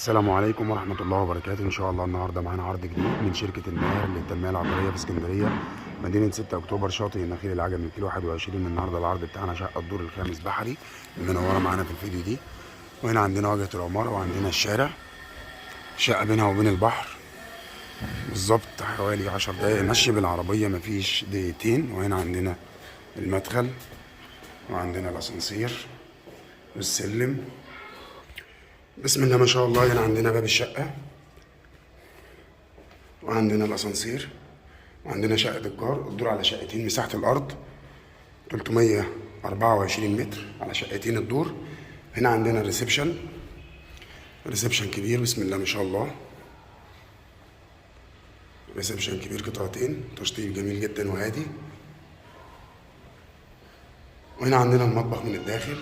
السلام عليكم ورحمة الله وبركاته. إن شاء الله النهاردة معانا عرض جديد من شركة الماهر للتنمية العقارية في اسكندرية، مدينة 6 أكتوبر، شاطئ النخيل العجمي، كيلو 21. النهاردة العرض بتاعنا شقة الدور الخامس بحري المنورة معانا في الفيديو دي. وهنا عندنا واجهة العمارة وعندنا الشارع، شقة بينها وبين البحر بالظبط حوالي 10 دقايق مشي بالعربية، مفيش دقيقتين. وهنا عندنا المدخل وعندنا الأسانسير والسلم. بسم الله ما شاء الله. هنا عندنا باب الشقة وعندنا الاسانسير وعندنا شقة الجار. الدور على شقتين، مساحة الأرض 324 متر على شقتين الدور. هنا عندنا الريسبشن، ريسبشن كبير بسم الله ما شاء الله، ريسبشن كبير قطعتين، تشطيب جميل جدا وهادي. وهنا عندنا المطبخ من الداخل.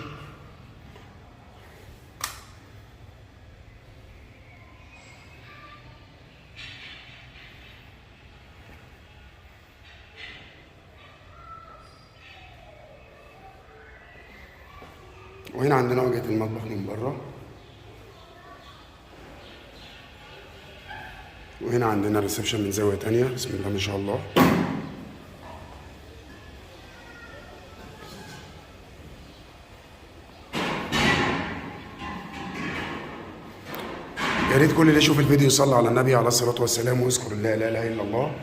وهنا عندنا واجهة المطبخ من بره. وهنا عندنا الريسبشن من زاوية تانية بسم الله ما شاء الله. يا ريت كل اللي يشوف الفيديو يصلي على النبي عليه الصلاة والسلام ويذكر الله لا إله إلا الله،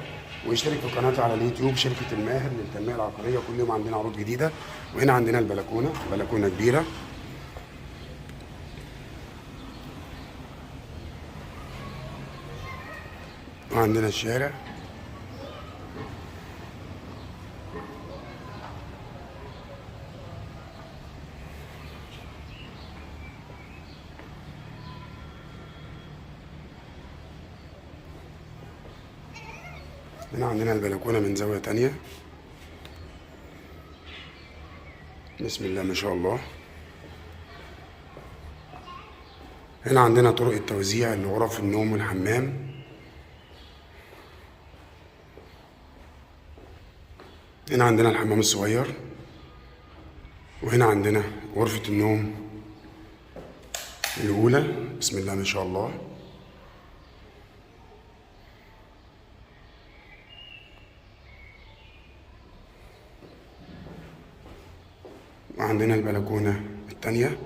ويشترك في قناتي على اليوتيوب شركة الماهر للتنمية العقارية. كل يوم عندنا عروض جديدة. وهنا عندنا البلكونة، بلكونة كبيرة. وعندنا الشارع. هنا عندنا البلكونة من زاوية تانية بسم الله ما شاء الله. هنا عندنا طرق التوزيع لغرف النوم والحمام. هنا عندنا الحمام الصغير. وهنا عندنا غرفة النوم الأولى بسم الله ما شاء الله. وعندنا البلكونة التانية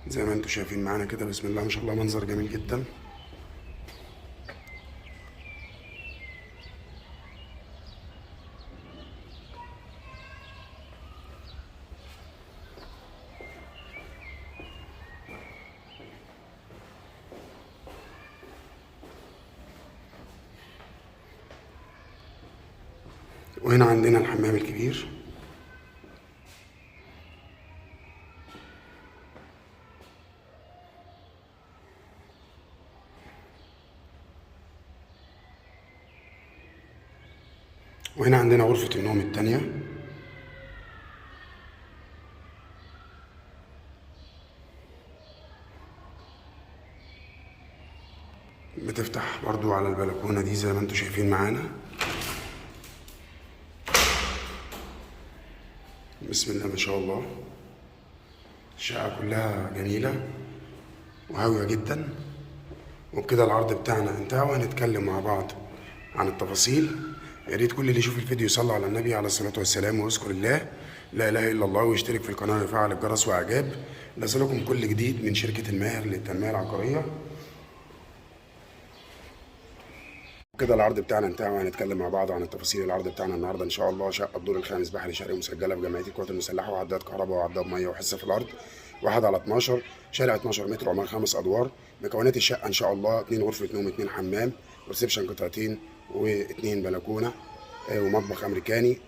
زي ما انتم شايفين معانا كده بسم الله ما شاء الله، منظر جميل جدا. وهنا عندنا الحمام الكبير. وهنا عندنا غرفة النوم التانية. بتفتح برضو على البلكونة دي زي ما انتم شايفين معانا بسم الله ما شاء الله. الشقة كلها جميلة وهاوية جدا. وبكده العرض بتاعنا انتهى، وهنتكلم مع بعض عن التفاصيل. يا ريت كل اللي يشوف الفيديو يصلي على النبي عليه الصلاة والسلام ويذكر الله لا إله إلا الله، ويشترك في القناة ويفعل الجرس وإعجاب ليصلكم كل جديد من شركة الماهر للتنمية العقارية. كده العرض بتاعنا انتهى، وهنتكلم مع بعض عن التفاصيل. العرض بتاعنا النهارده ان شاء الله شقه الدور الخامس بحري شرقي، مسجله في جمعيه القوات المسلحه، وعداد كهرباء وعداد ميه وحصه في الارض، 1/12، شارع 12 متر، عمار 5 ادوار. مكونات الشقه ان شاء الله 2 غرفه نوم، 2 حمام، وريسبشن قطعتين، و2 بلكونه، ومطبخ امريكاني.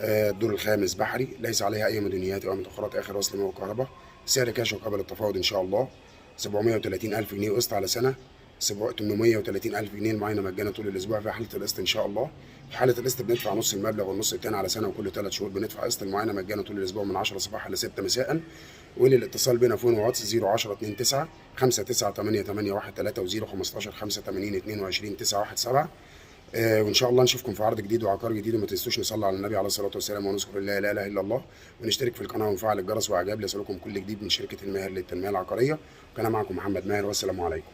الدور الخامس بحري، ليس عليها اي مدنيات او متاخرات، اخر وصل ماء وكهرباء. سعر كاش وقبل التفاوض ان شاء الله. 730,000 جنيه قسط على سنه، 830,000 جنيه المعاينه مجانا طول الاسبوع في حاله القسط ان شاء الله. في حاله القسط بندفع نص المبلغ والنص التاني على سنه، وكل 3 شهور بندفع قسط. المعاينه مجانا طول الاسبوع من 10 صباحا ل 6 مساء. وللاتصال بنا فون واتس 010 29 59 88 13 و015 85 22 917. وان شاء الله نشوفكم في عرض جديد وعقار جديد. وما تنسوش نصلي على النبي عليه الصلاه والسلام ونذكر الله لا اله الا الله، ونشترك في القناه ونفعل الجرس واعجاب ليصلكم كل جديد من شركه الماهر للتنميه العقاريه. وكان معكم محمد ماهر، والسلام عليكم.